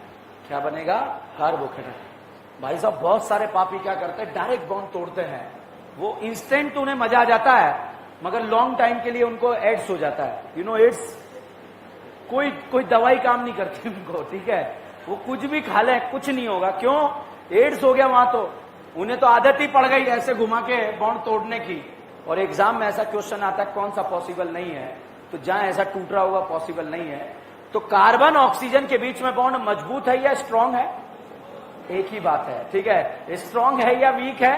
क्या बनेगा? कार्बोकेटाइन। भाई साहब बहुत सारे पापी क्या करते हैं? डायरेक्ट बॉन्ड तोड़ते हैं। वो इंस्टेंट उन्हें मजा आ जाता है मगर लॉन्ग टाइम के लिए उनको एड्स हो जाता है। You know AIDS? कोई दवाई काम नहीं करती उनको, ठीक है? वो कुछ भी खा ले कुछ नहीं होगा। क्यों? एड्स हो गया वहां तो उन्हें तो आदत ही पड़ गई ऐसे घुमा के बॉन्ड तोड़ने की। और एग्जाम में ऐसा क्वेश्चन आता है कौन सा पॉसिबल नहीं है, तो जहां ऐसा टूट रहा होगा पॉसिबल नहीं है। तो कार्बन ऑक्सीजन के बीच में बॉन्ड मजबूत है या स्ट्रांग है? एक ही बात है, ठीक है? स्ट्रांग है या वीक है?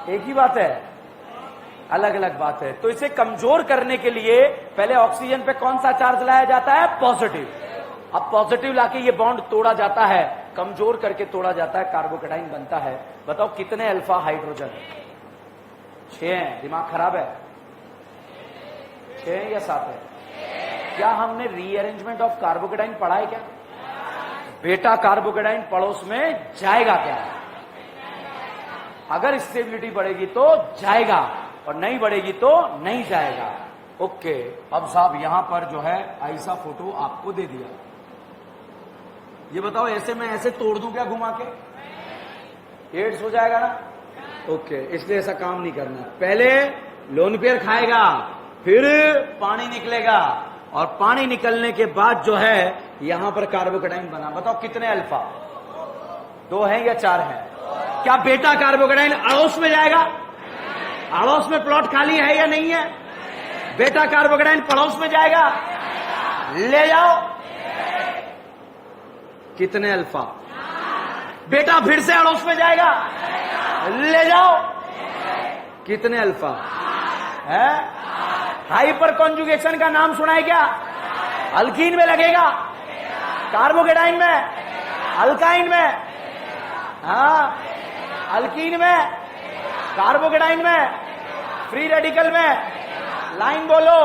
एक ही बात है, अलग अलग बात है। तो इसे कमजोर करने के लिए पहले ऑक्सीजन पे कौन सा चार्ज लाया जाता है? पॉजिटिव। अब पॉजिटिव लाके ये बॉन्ड तोड़ा जाता है, कमजोर करके तोड़ा जाता है, कार्बोकेटाइन बनता है। बताओ कितने अल्फा हाइड्रोजन? 6 हैं। दिमाग खराब है? 6 है या 7 है? क्या हमने रीअरेंजमेंट ऑफ कार्बोकेटाइन पढ़ा है क्या? बेटा कार्बोकेटाइन पड़ोस में जाएगा क्या? अगर स्टेबिलिटी बढ़ेगी तो जाएगा और नहीं बढ़ेगी तो नहीं जाएगा। ओके। अब साहब यहां पर जो है ऐसा फोटो आपको दे दिया। ये बताओ ऐसे मैं ऐसे तोड़ दूं क्या घुमा के? एड्स हो जाएगा ना? ओके। इसलिए ऐसा काम नहीं करना। पहले लोन पेयर खाएगा फिर पानी निकलेगा और पानी निकलने के बाद जो है यहां पर कार्बोकेटाइन बना। बताओ कितने अल्फा? 2 है या 4 है? क्या बेटा कार्बोकेटाइन अड़ोस में जाएगा? अड़ोस में प्लॉट खाली है या नहीं है? बेटा कार्बोकेटाइन पड़ोस में जाएगा? ले जाओ। कितने अल्फा? बेटा फिर से अड़ोस में जाएगा? ले जाओ। कितने अल्फा है? हाइपर कॉन्जुगेशन का नाम सुना है क्या? अल्कीन में लगेगा, कार्बोकेटाइन में, अल्काइन में, हाँ अल्कीन में, कार्बोकेटाइन में, फ्री रेडिकल में। लाइन बोलो।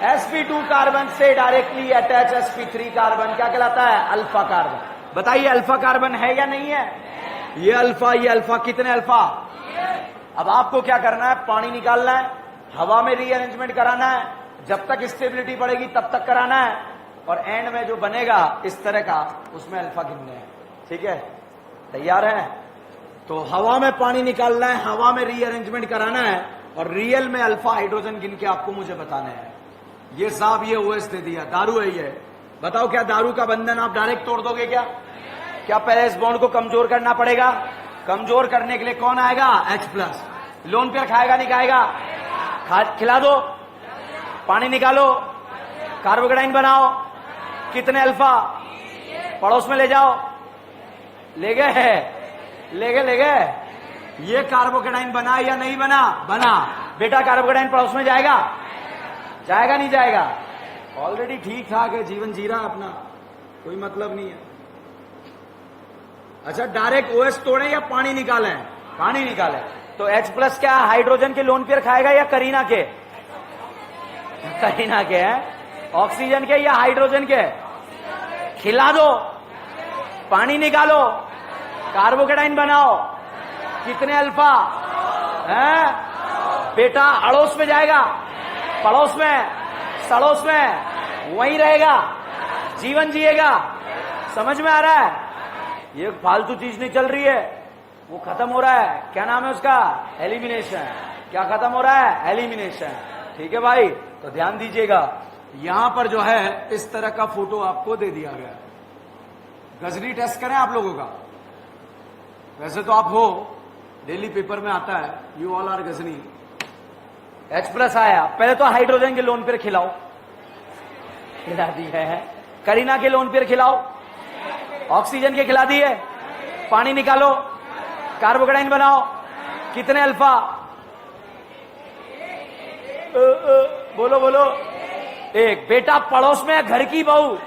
sp2 कार्बन से डायरेक्टली अटैच sp3 कार्बन क्या कहलाता है? Alpha carbon. बताइए अल्फा कार्बन है या नहीं है? ये अल्फा कितने अल्फा? अब आपको क्या करना है? पानी निकालना है, हवा में रीअरेंजमेंट कराना है, जब तक स्टेबिलिटी बढ़ेगी तब तक कराना है और एंड में जो बनेगा इस तरह का उसमें अल्फा गिनने हैं। ठीक है? तैयार है? तो हवा में पानी निकालना है, हवा में रीअरेंजमेंट कराना है और रियल में अल्फा हाइड्रोजन गिन के आपको मुझे बताना है। ये साहब ये ओएस दे दिया, दारू है ये। बताओ क्या दारू का बंधन आप डायरेक्ट तोड़ दोगे क्या? क्या पहले इस बॉन्ड को कमजोर करना पड़ेगा? कमजोर करने के लिए कौन आएगा? H+। लोन पेयर खाएगा नहीं खाएगा? खिला दो, पानी निकालो, कार्बोकेटाइन बनाओ। कितने अल्फा? पड़ोस में ले जाओ। ले गए। ये कार्बोकेटाइन बना या नहीं बना? बना। बेटा कार्बोकेटाइन पड़ोस में जाएगा? जाएगा नहीं जाएगा? ऑलरेडी ठीक ठाक है, जीवन जी रहा अपना, कोई मतलब नहीं है। अच्छा डायरेक्ट ओएस तोड़े या पानी निकाले? पानी निकाले। तो H+ क्या हाइड्रोजन के लोन पेयर खाएगा या करीना के? करीना के हैं। ऑक्सीजन के या हाइड्रोजन के? खिला दो, पानी निकालो, कार्बोकेटाइन बनाओ। कितने अल्फा हैं? बेटा अड़ोस में जाएगा, पड़ोस में, सड़ोस में, वहीं रहेगा, जीवन जिएगा। समझ में आ रहा है? ये फालतू चीज नहीं चल रही है, वो खत्म हो रहा है। क्या नाम है उसका? एलिमिनेशन। क्या खत्म हो रहा है? एलिमिनेशन। ठीक है भाई, तो ध्यान दीजिएगा। यहां पर जो है इस तरह का फोटो आपको दे दिया गया। गजनी टेस्ट करें आप लोगों का? वैसे तो आप हो, डेली पेपर में आता है, you all are Ghajini. H+ आया, पहले तो हाइड्रोजन के लोन पेयर खिलाओ, खिला दी है। करीना के लोन पेयर खिलाओ, ऑक्सीजन के खिला दिए, पानी निकालो, कार्बोकेटाइन बनाओ, कितने अल्फा? बोलो बोलो। एक। बेटा पड़ोस में है घर की बहू,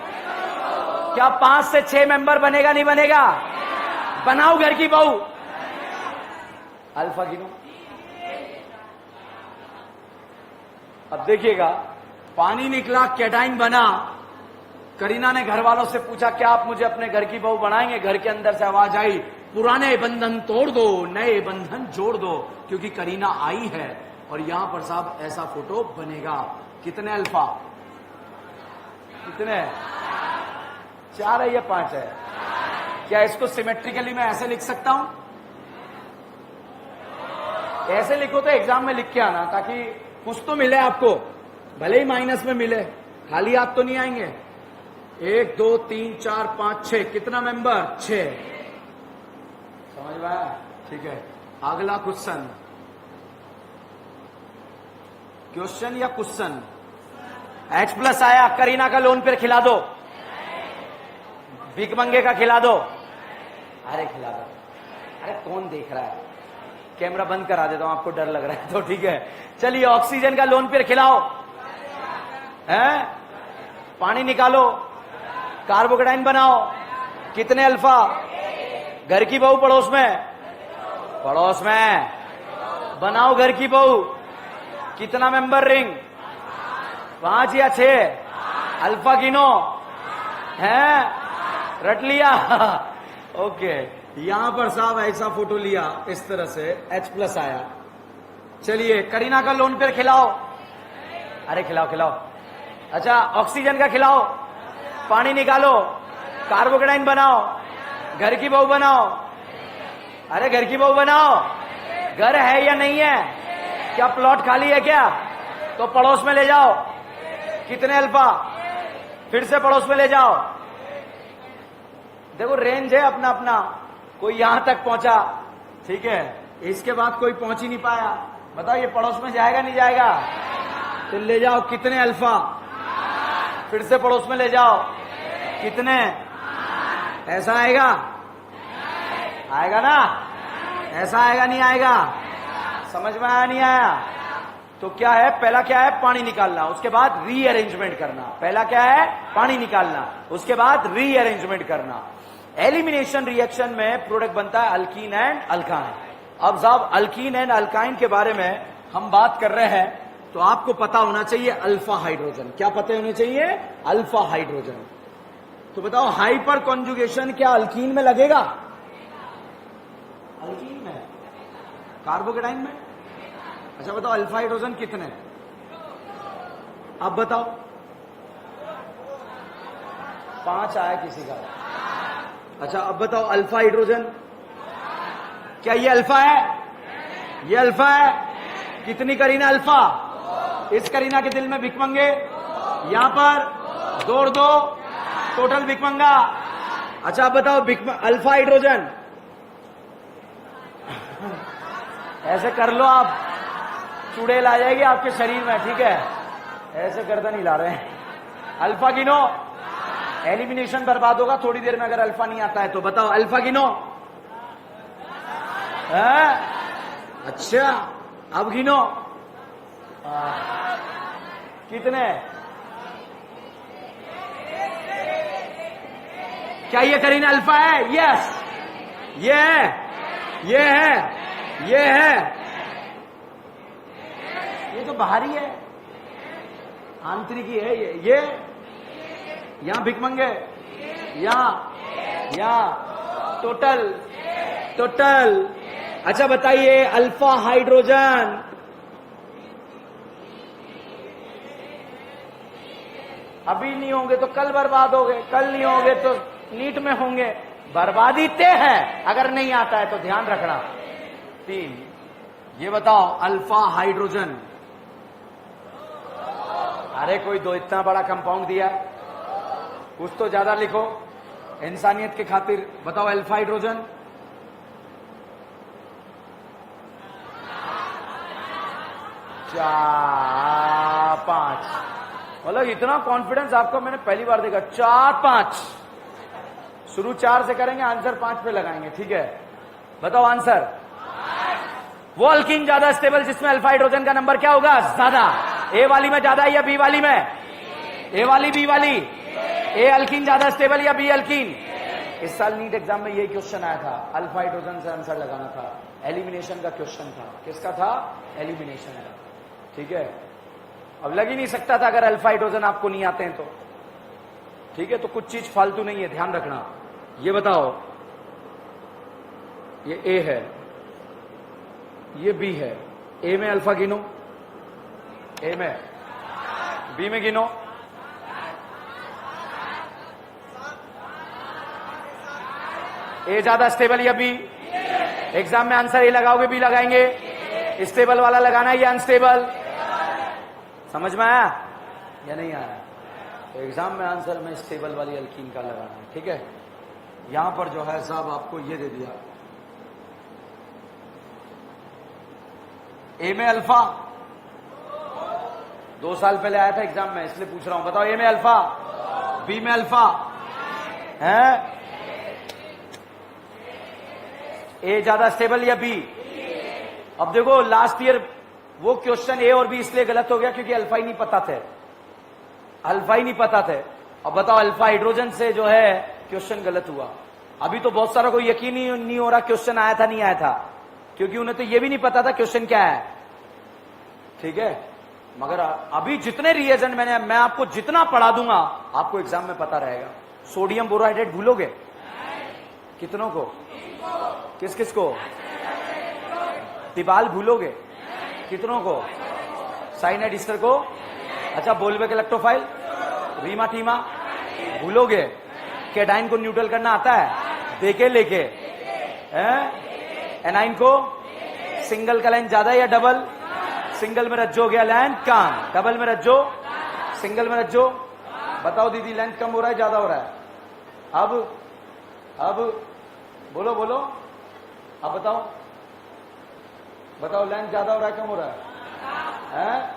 क्या 5 से 6 मेंबर बनेगा नहीं बनेगा? बनाओ घर की बहू, अल्फा गिनो। अब देखिएगा, पानी निकला, कैटाइन बना। करीना ने घर वालों से पूछा, क्या आप मुझे अपने घर की बहू बनाएंगे? घर के अंदर से आवाज आई, पुराने बंधन तोड़ दो, नए बंधन जोड़ दो, क्योंकि करीना आई है और यहां पर साहब ऐसा फोटो बनेगा। कितने अल्फा? कितने? 4 है या 5 है? क्या इसको सिमेट्रिकली मैं ऐसे लिख सकता हूं? ऐसे लिखो तो एग्जाम में लिख के आना, ताकि कुछ तो मिले आपको, भले ही माइनस में मिले, खाली हाथ तो नहीं आएंगे। 1 2 3 4 5 6, कितना मेंबर? 6। समझ में आया? ठीक है, अगला क्वेश्चन। क्वेश्चन या क्वेश्चन? H+ आया, करीना का लोन पर खिला दो, भीख मंगे का खिला दो। अरे खिला दो। अरे कौन देख रहा है? कैमरा बंद करा देता हूं, आपको डर लग रहा है तो ठीक है। चलिए, ऑक्सीजन का लोन पर खिलाओ, हैं? पानी निकालो, कार्बोकेटाइन बनाओ, कितने अल्फा? घर की बहू पड़ोस में, पड़ोस में बनाओ घर की बहू, कितना मेंबर रिंग? 5 या 6? अल्फा गिनो, हैं? रट लिया। ओके, यहां पर साहब ऐसा फोटो लिया, इस तरह से H+ आया। चलिए, करीना का लोन पर खिलाओ। अरे खिलाओ खिलाओ। अच्छा, ऑक्सीजन का खिलाओ, पानी निकालो, कार्बोकेटाइन बनाओ, घर की बहू बनाओ। अरे घर की बहू बनाओ। घर है या नहीं है? क्या प्लॉट खाली है क्या? तो पड़ोस में ले जाओ, कितने अल्फा? फिर से पड़ोस में ले जाओ। देखो, रेंज है अपना अपना, कोई यहां तक पहुंचा, ठीक है, इसके बाद कोई पहुंच ही नहीं पाया। बताओ, ये पड़ोस में जाएगा नहीं जाएगा? तो ले जाओ, कितने अल्फा? फिर से पड़ोस में ले जाओ, कितने? ऐसा आएगा? आएगा ना? ऐसा आएगा नहीं आएगा? समझ में आया नहीं आया? तो क्या है? पहला क्या है? पानी निकालना, उसके बाद रीअरेंजमेंट करना। पहला क्या है? पानी निकालना, उसके बाद रीअरेंजमेंट करना। एलिमिनेशन रिएक्शन में प्रोडक्ट बनता है अल्कीन एंड अल्काइन। अब साहब, अल्कीन एंड अल्काइन के बारे में हम बात कर रहे हैं, तो आपको पता होना चाहिए अल्फा हाइड्रोजन। क्या पता होना चाहिए? Alpha hydrogen. तो बताओ, हाइपर कॉन्जुगेशन क्या अल्कीन में लगेगा? अल्कीन में? कार्बोकेटाइन में? अच्छा बताओ, अल्फा हाइड्रोजन कितने? अब बताओ। 5 आया किसी का। अच्छा, अब बताओ, अल्फा हाइड्रोजन क्या ये अल्फा है? ये अल्फा है? कितनी करीना अल्फा? इस करीना के दिल में भिकमंगे, यहां पर जोड़ दो, टोटल भिकमंगा। अच्छा, अब बताओ, अल्फा हाइड्रोजन ऐसे कर लो आप, चुड़ैल आ जाएगी आपके शरीर में, ठीक है? ऐसे गर्दन हिला रहे हैं। अल्फा गिनो, एलिमिनेशन बर्बाद होगा थोड़ी देर में अगर अल्फा नहीं आता है तो। बताओ, अल्फा गिनो। अच्छा, अब गिनो, कितने? क्या ये करीना अल्फा है? यस, ये है, ये है, ये है। ये तो बाहरी है, आंतरिकी है ये यहां भिकमंगे, यहां टोटल, टोटल। अच्छा बताइए, अल्फा हाइड्रोजन अभी नहीं होंगे तो कल बर्बाद हो गए, कल नहीं होंगे तो नीट में होंगे। बर्बादी तय है अगर नहीं आता है तो, ध्यान रखना। 3, ये बताओ, अल्फा हाइड्रोजन। अरे कोई दो इतना बड़ा कंपाउंड दिया, कुछ तो ज्यादा लिखो इंसानियत के खातिर। बताओ, अल्फा हाइड्रोजन। चार 5, मतलब इतना कॉन्फिडेंस आपको मैंने पहली बार देखा। 4 5, शुरू 4 से करेंगे, आंसर 5 पे लगाएंगे, ठीक है? बताओ आंसर। वो अल्कीन ज्यादा स्टेबल जिसमें अल्फा हाइड्रोजन का नंबर क्या होगा? ज्यादा। ए वाली में ज्यादा या बी वाली में? ए वाली, बी वाली? ए अल्कीन ज्यादा स्टेबल या बी अल्कीन? इस साल नीट एग्जाम में यही क्वेश्चन आया था, अल्फा हाइड्रोजन से आंसर लगाना था, एलिमिनेशन का क्वेश्चन था। किसका था? एलिमिनेशन का, ठीक है? अब लग ही नहीं सकता था अगर अल्फा हाइड्रोजन आपको नहीं आते हैं तो, ठीक है? तो कुछ चीज फालतू नहीं है, ध्यान रखना। ये बताओ, ये ए है, ये बी है, ए में अल्फा गिनो, ए में, बी में गिनो, ए ज्यादा स्टेबल या बी? एग्जाम में आंसर ए लगाओगे, बी लगाएंगे? स्टेबल वाला लगाना है या अनस्टेबल? समझ में आया या नहीं आया? तो एग्जाम में आंसर में स्टेबल वाली अल्कीन का लगाना है, ठीक है? यहां पर जो है साहब आपको ये दे दिया, ए में अल्फा 2 साल पहले आया था एग्जाम में, इसलिए पूछ रहा हूं। बताओ, ए में अल्फा, बी में अल्फा है? ए ज्यादा स्टेबल या बी? अब देखो लास्ट ईयर वो क्वेश्चन ए और बी इसलिए गलत हो गया क्योंकि अल्फा ही नहीं पता थे, अल्फा ही नहीं पता थे। अब बताओ अल्फा हाइड्रोजन से जो है क्वेश्चन गलत हुआ। अभी तो बहुत सारा कोई यकीन ही नहीं हो रहा क्वेश्चन आया था नहीं आया था, क्योंकि उन्हें तो ये भी नहीं पता था क्वेश्चन क्या है, ठीक है? मगर अभी जितने रिएजेंट मैं आपको जितना पढ़ा दूंगा आपको एग्जाम में पता रहेगा। सोडियम बोरोहाइड्रेट भूलोगे? कितनों को? किस किस को? टिबाल भूलोगे? कितनों को? साइनाइड ईस्टर को? अच्छा, बोलवेक इलेक्ट्रोफाइल, रीमा टीमा भूलोगे? कैटाइन को न्यूट्रल करना आता है? देके लेके एनाइन को? सिंगल का लाइन ज्यादा या डबल? सिंगल में रज्जो हो गया लेंथ कम, डबल में रज्जो, सिंगल में रज्जो। बताओ दीदी, लेंथ कम हो रहा है ज्यादा हो रहा है? अब बोलो बोलो, अब बताओ बताओ, लेंथ ज्यादा हो रहा है कम हो रहा है?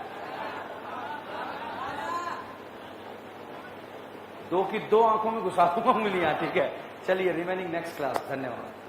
2 की 2 आंखों में घुसा दूंगा उंगलियां, ठीक है? चलिए, रिमेनिंग नेक्स्ट क्लास। धन्यवाद।